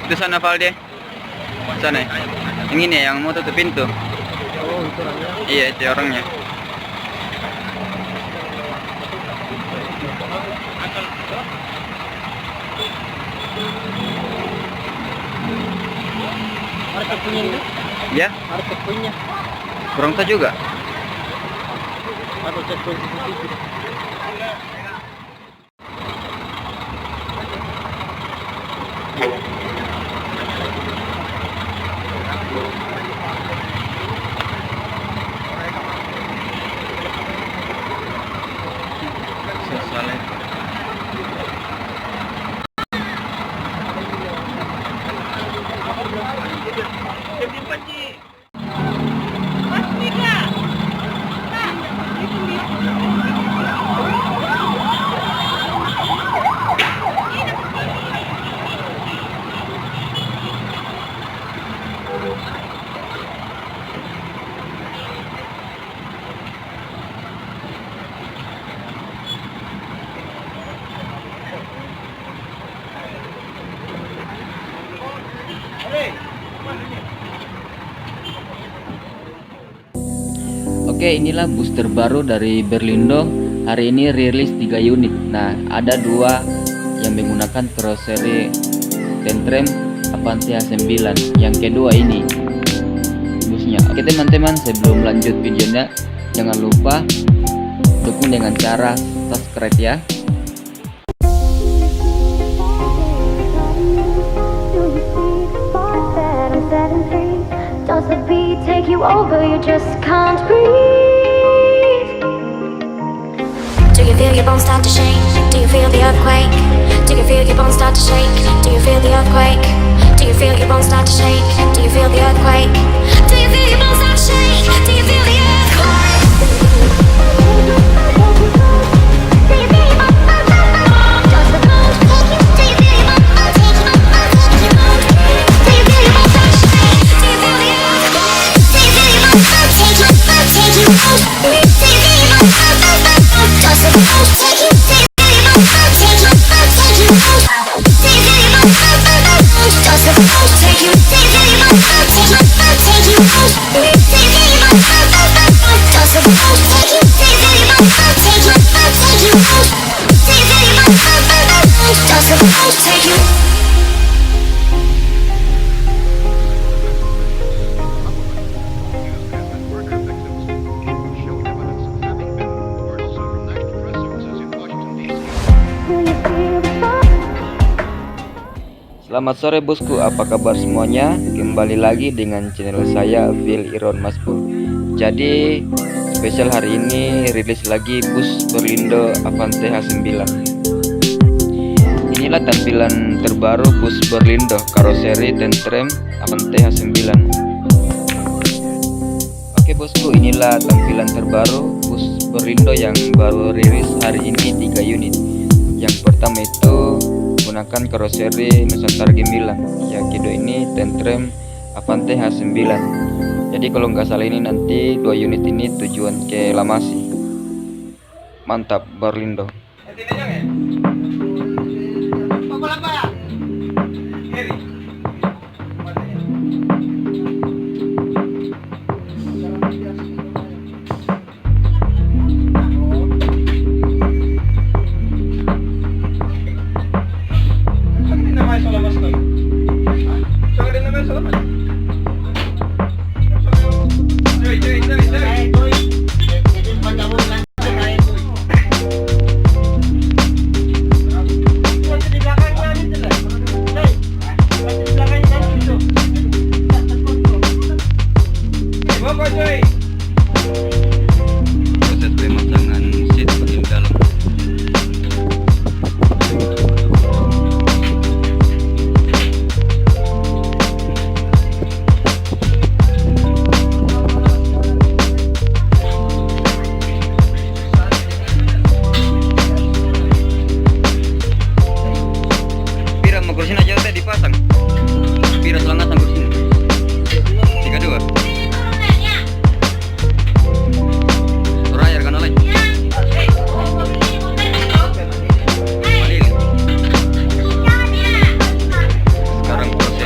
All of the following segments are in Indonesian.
Itu sana Valde. Sana ya. Yang ini ya, yang mau tutup pintu. Oh, itu orangnya. Iya, itu orangnya. Market punya ini? Ya, Market punya. kurang tahu juga. Atau checkpoint CCTV. Soalnya Oke, inilah bus terbaru dari Berlindo. Hari ini rilis 3 unit. Nah, ada 2 yang menggunakan karoseri Tentrem Avante H9. Yang kedua ini busnya. Oke teman-teman, sebelum lanjut videonya, jangan lupa dukung dengan cara subscribe ya. Does the beat take you over? You just can't breathe. Do you feel your bones start to shake? Do you feel the earthquake? Do you feel your bones start to shake? Do you feel the earthquake? Do you feel your bones start to shake? Do you feel the earthquake? Do you feel your bones start to shake? Do you feel the earthquake? Do you feel your bones start to shake? Does the bones take you? Do you feel your bones start to shake? Do you feel your bones start to shake? Do you feel the earthquake? Do you feel your bones start to take you? Take you out? Do you feel your bones start to shake? Does the bones take you? Do you feel your bones start to take you? Take you out? Do you feel your bones start to shake? Does the bones take you? Do you feel your bones start to take you? Take you out? Do you feel your bones start to shake? Does the bones take you? Do you feel your bones start to take you? Take you out? Do you feel your bones start to shake? Does the bones take you? Selamat sore bosku, apa kabar semuanya? Kembali lagi dengan channel saya Phil Iron Masbur. Jadi spesial hari ini rilis lagi bus Berlindo Avante H9. Inilah tampilan terbaru bus Berlindo karoseri Tentrem Avante H9. Oke bosku, inilah tampilan terbaru bus Berlindo yang baru rilis hari ini 3 unit. Yang pertama itu menggunakan karoseri Nusantara Gemilang, yang kedua ini Tentrem Avante H9. Jadi kalau nggak salah ini nanti 2 unit ini tujuan ke Lamasi. Mantap Berlindo. Proses pemasangan seat bagian dalam. Pira mau kursinya aja udah dipasang. Pira selangatan kursinya. 32. Sekarang proses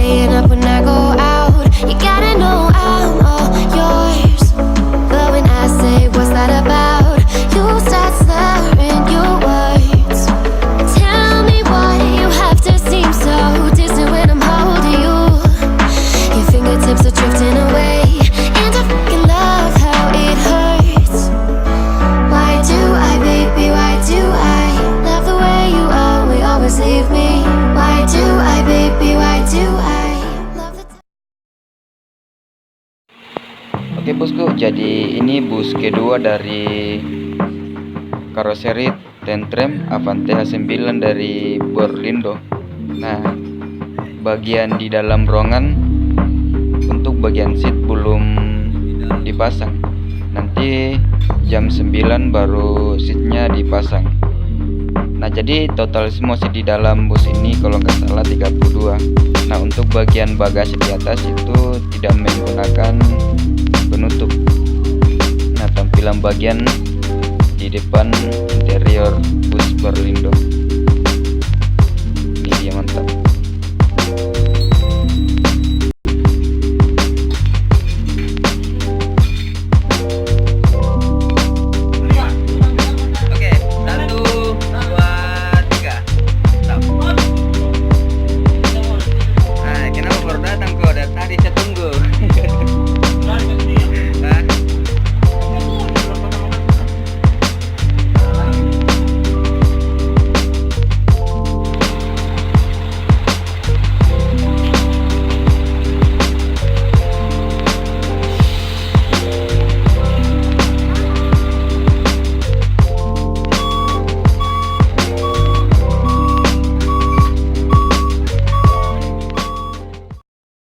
staying up when I go out. You gotta know I'm all yours. But when I say what's that about, you start slurring your words. Tell me why you have to seem so distant when I'm holding you. Your fingertips are drifting away, and I fucking love how it hurts. Why do I, baby, why do I love the way you always leave me? Why do I, baby, why do I love the Oke bosku, jadi ini bus kedua dari karoseri Tentrem Avante H9 dari Berlindo. Nah, bagian di dalam ruangan untuk bagian seat belum dipasang. Nanti jam 9 baru seatnya dipasang. Nah, jadi total semua seat di dalam bus ini kalau nggak salah 32. Nah, untuk bagian bagasi di atas itu tidak menggunakan penutup. Nah, tampilan bagian di depan interior bus Berlindo.